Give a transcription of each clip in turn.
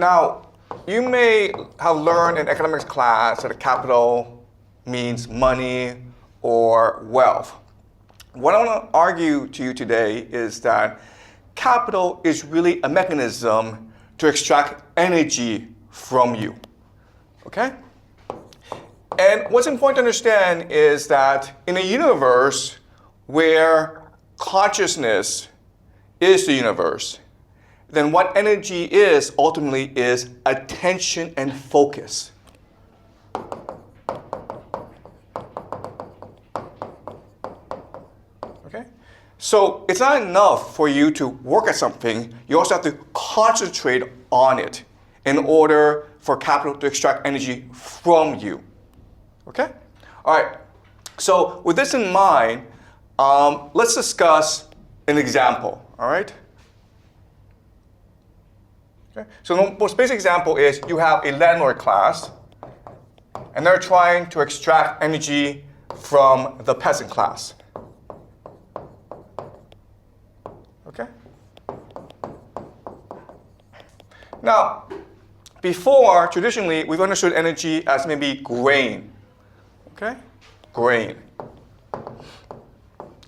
Now, you may have learned in economics class that capital means money or wealth. What I want to argue to you today is that capital is really a mechanism to extract energy from you. Okay? And what's important to understand is that in a universe where consciousness is the universe, then what energy is ultimately is attention and focus. Okay? So it's not enough for you to work at something, you also have to concentrate on it in order for capital to extract energy from you. Okay? All right. So with this in mind, let's discuss an example. All right? Okay. So the most basic example is you have a landlord class, and they're trying to extract energy from the peasant class. Okay? Now, before, traditionally, we've understood energy as maybe grain. Okay? Grain.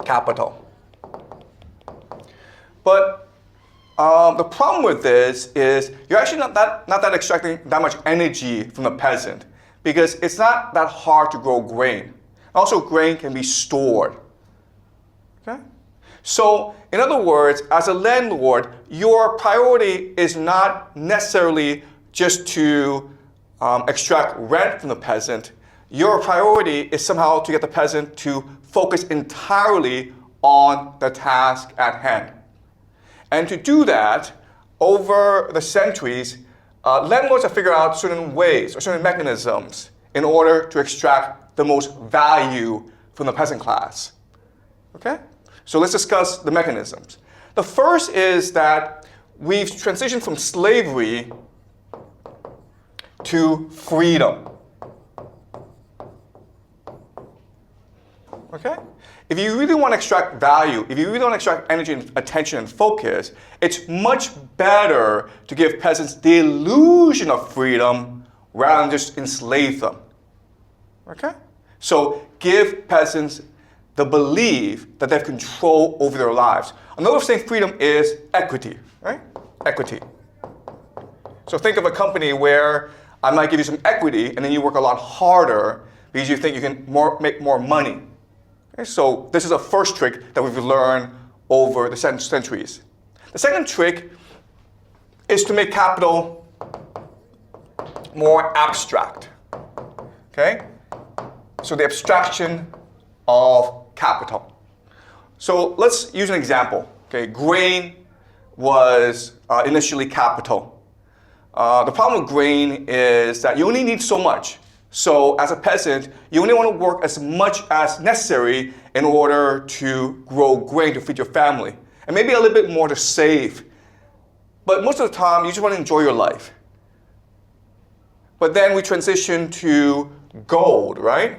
Capital. But the problem with this is you're actually not that extracting that much energy from the peasant because it's not that hard to grow grain. Also, grain can be stored. Okay? So, in other words, as a landlord, your priority is not necessarily just to extract rent from the peasant. Your priority is somehow to get the peasant to focus entirely on the task at hand. And to do that, over the centuries, landlords have figured out certain ways or certain mechanisms in order to extract the most value from the peasant class. Okay? So let's discuss the mechanisms. The first is that we've transitioned from slavery to freedom. Okay? If you really want to extract value, if you really want to extract energy and attention and focus, it's much better to give peasants the illusion of freedom rather than just enslave them. Okay? So give peasants the belief that they have control over their lives. Another way of saying freedom is equity, right? Equity. So think of a company where I might give you some equity and then you work a lot harder because you think you can make more money. Okay, so this is a first trick that we've learned over the centuries. The second trick is to make capital more abstract. Okay? So the abstraction of capital. So let's use an example. Okay, grain was initially capital. The problem with grain is that you only need so much. So as a peasant, you only want to work as much as necessary in order to grow grain to feed your family. And maybe a little bit more to save. But most of the time, you just want to enjoy your life. But then we transition to gold, right?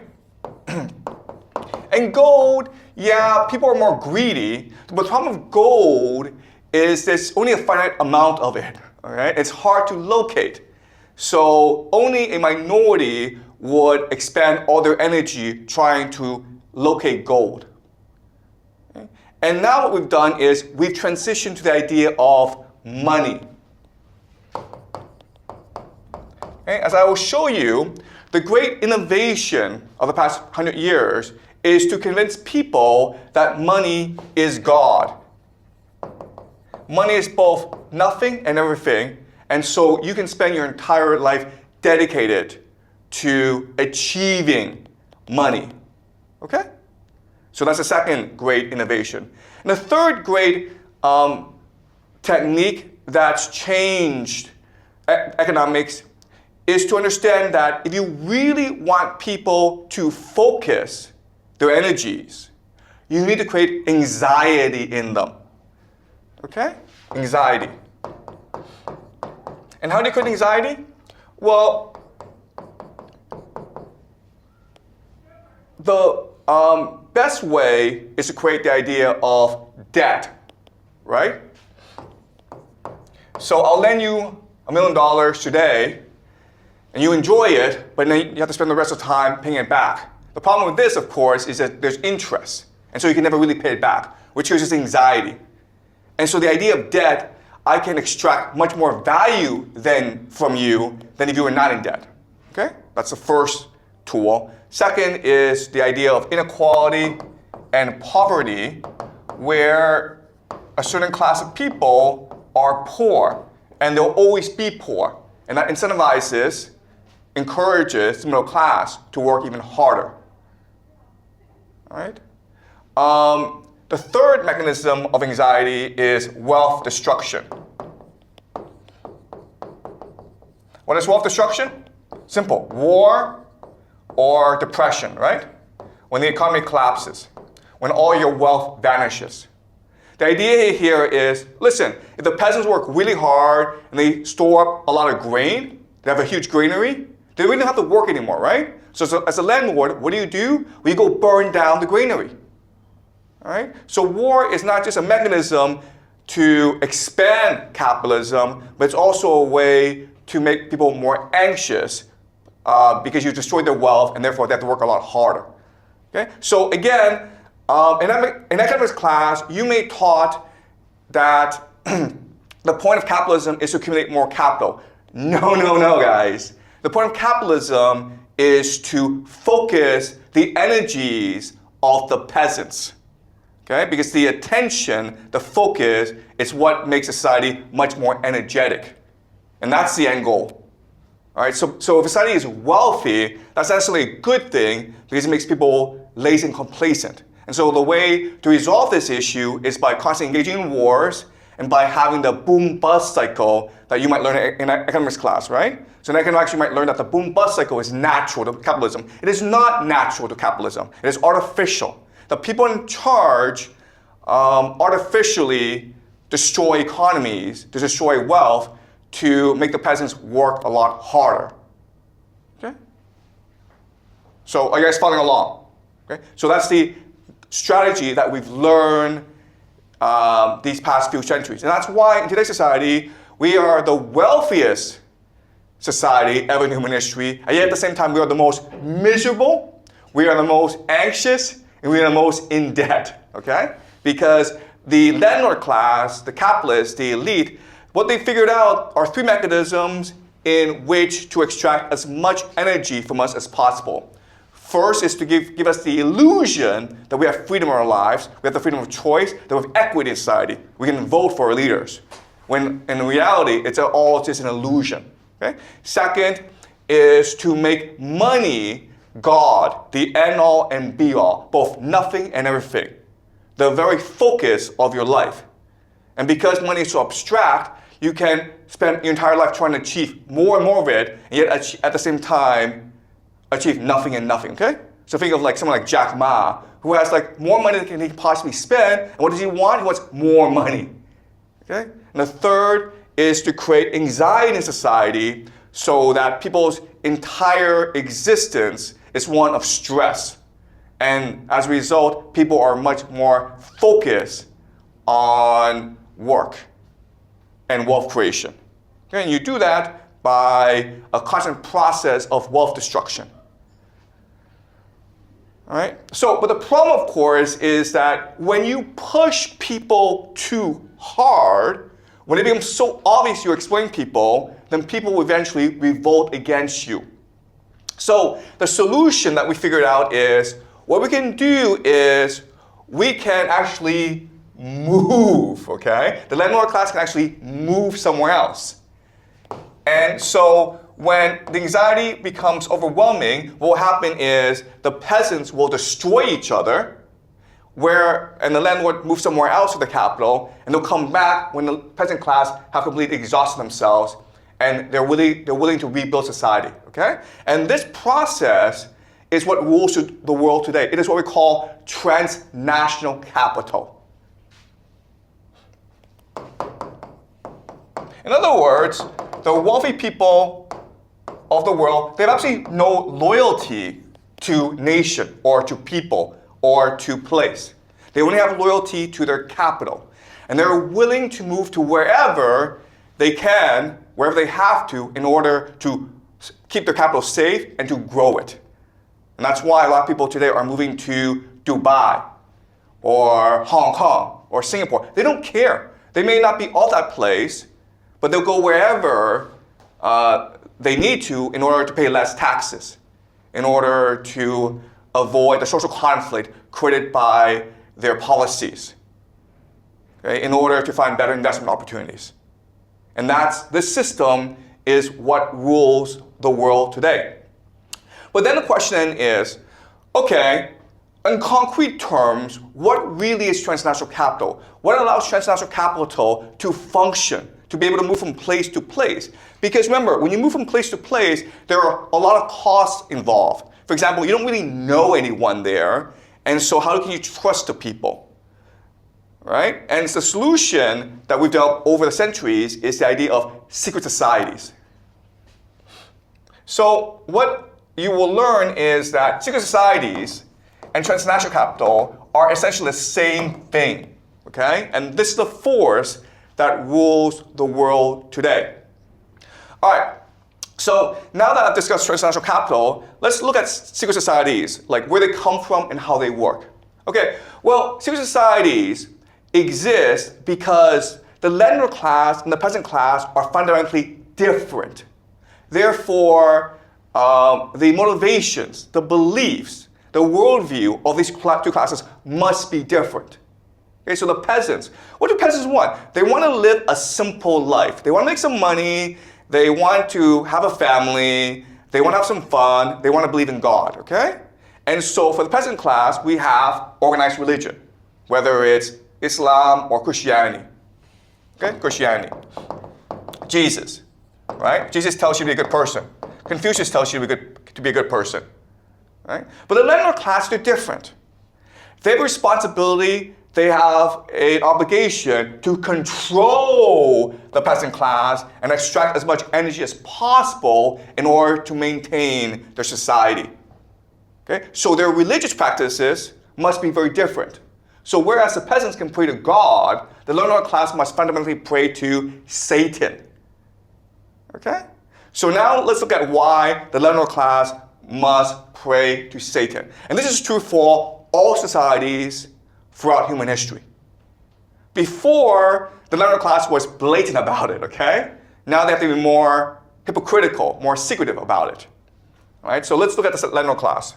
And gold, yeah, people are more greedy. But the problem with gold is there's only a finite amount of it. All right? It's hard to locate. So only a minority would expend all their energy trying to locate gold. Okay? And now what we've done is we've transitioned to the idea of money. Okay? As I will show you, the great innovation of the past 100 years is to convince people that money is God. Money is both nothing and everything. And so you can spend your entire life dedicated to achieving money. Okay? So that's the second great innovation. And the third great technique that's changed economics is to understand that if you really want people to focus their energies, you need to create anxiety in them. Okay? Anxiety. And how do you create anxiety? Well, the best way is to create the idea of debt, right? So I'll lend you $1 million today, and you enjoy it, but then you have to spend the rest of the time paying it back. The problem with this, of course, is that there's interest, and so you can never really pay it back, which causes anxiety. And so the idea of debt, I can extract much more value from you than if you were not in debt. Okay? That's the first tool. Second is the idea of inequality and poverty, where a certain class of people are poor, and they'll always be poor. And that encourages the middle class to work even harder. All right? The third mechanism of anxiety is wealth destruction. What is wealth destruction? Simple. War or depression, right? When the economy collapses, when all your wealth vanishes. The idea here is, listen, if the peasants work really hard and they store up a lot of grain, they have a huge granary, they really don't have to work anymore, right? So as a landlord, what do? We go burn down the granary. All right? So war is not just a mechanism to expand capitalism, but it's also a way to make people more anxious because you destroyed their wealth and therefore they have to work a lot harder. Okay? So again, in economics class, you may taught that the point of capitalism is to accumulate more capital. No, guys. The point of capitalism is to focus the energies of the peasants. Okay? Because the attention, the focus, is what makes society much more energetic. And that's the end goal. All right? So if society is wealthy, that's actually a good thing because it makes people lazy and complacent. And so the way to resolve this issue is by constantly engaging in wars and by having the boom-bust cycle that you might learn in economics class, right? So in economics, you might learn that the boom-bust cycle is natural to capitalism. It is not natural to capitalism. It is artificial. The people in charge artificially destroy economies, to destroy wealth, to make the peasants work a lot harder. Okay? So are you guys following along? Okay? So that's the strategy that we've learned these past few centuries. And that's why in today's society, we are the wealthiest society ever in human history, and yet at the same time, we are the most miserable, we are the most anxious, and we are the most in debt, okay? Because the landlord class, the capitalists, the elite, what they figured out are three mechanisms in which to extract as much energy from us as possible. First is to give us the illusion that we have freedom in our lives, we have the freedom of choice, that we have equity in society. We can vote for our leaders. When in reality, it's all just an illusion. Okay? Second is to make money God, the end-all and be-all, both nothing and everything, the very focus of your life. And because money is so abstract, you can spend your entire life trying to achieve more and more of it, and yet at the same time, achieve nothing and nothing, okay? So think of like someone like Jack Ma, who has like more money than he can possibly spend, and what does he want? He wants more money, okay? And the third is to create anxiety in society so that people's entire existence is one of stress. And as a result, people are much more focused on work and wealth creation. Okay? And you do that by a constant process of wealth destruction. All right? So, but the problem, of course, is that when you push people too hard, when it becomes so obvious you're exploiting people, then people will eventually revolt against you. So the solution that we figured out is, what we can do is we can actually move, okay? The landlord class can actually move somewhere else. And so when the anxiety becomes overwhelming, what will happen is the peasants will destroy each other, and the landlord moves somewhere else to the capital, and they'll come back when the peasant class have completely exhausted themselves, and they're willing to rebuild society, okay? And this process is what rules the world today. It is what we call transnational capital. In other words, the wealthy people of the world, they have absolutely no loyalty to nation or to people or to place. They only have loyalty to their capital. And they're willing to move to wherever they can wherever they have to in order to keep their capital safe and to grow it. And that's why a lot of people today are moving to Dubai or Hong Kong or Singapore. They don't care. They may not be all that place, but they'll go wherever they need to in order to pay less taxes, in order to avoid the social conflict created by their policies, okay, in order to find better investment opportunities. And this system is what rules the world today. But then the question is, okay, in concrete terms, what really is transnational capital? What allows transnational capital to function, to be able to move from place to place? Because remember, when you move from place to place, there are a lot of costs involved. For example, you don't really know anyone there, and so how can you trust the people? Right? And the solution that we've developed over the centuries is the idea of secret societies. So what you will learn is that secret societies and transnational capital are essentially the same thing. Okay? And this is the force that rules the world today. All right. So now that I've discussed transnational capital, let's look at secret societies, like where they come from and how they work. Okay, well, secret societies exist because the landlord class and the peasant class are fundamentally different. Therefore, the motivations, the beliefs, the worldview of these two classes must be different. Okay, so the peasants, what do peasants want? They want to live a simple life. They want to make some money. They want to have a family, they want to have some fun, they want to believe in God, okay? And so for the peasant class, we have organized religion, whether it's Islam or Christianity, okay? Christianity. Jesus, right? Jesus tells you to be a good person. Confucius tells you to be a good person, right? But the landlord class, they're different. They have a responsibility. They have an obligation to control the peasant class and extract as much energy as possible in order to maintain their society. Okay? So their religious practices must be very different. So whereas the peasants can pray to God, the landlord class must fundamentally pray to Satan. Okay? So now let's look at why the landlord class must pray to Satan. And this is true for all societies throughout human history. Before, the landlord class was blatant about it, okay? Now they have to be more hypocritical, more secretive about it. All right, so let's look at the landlord class.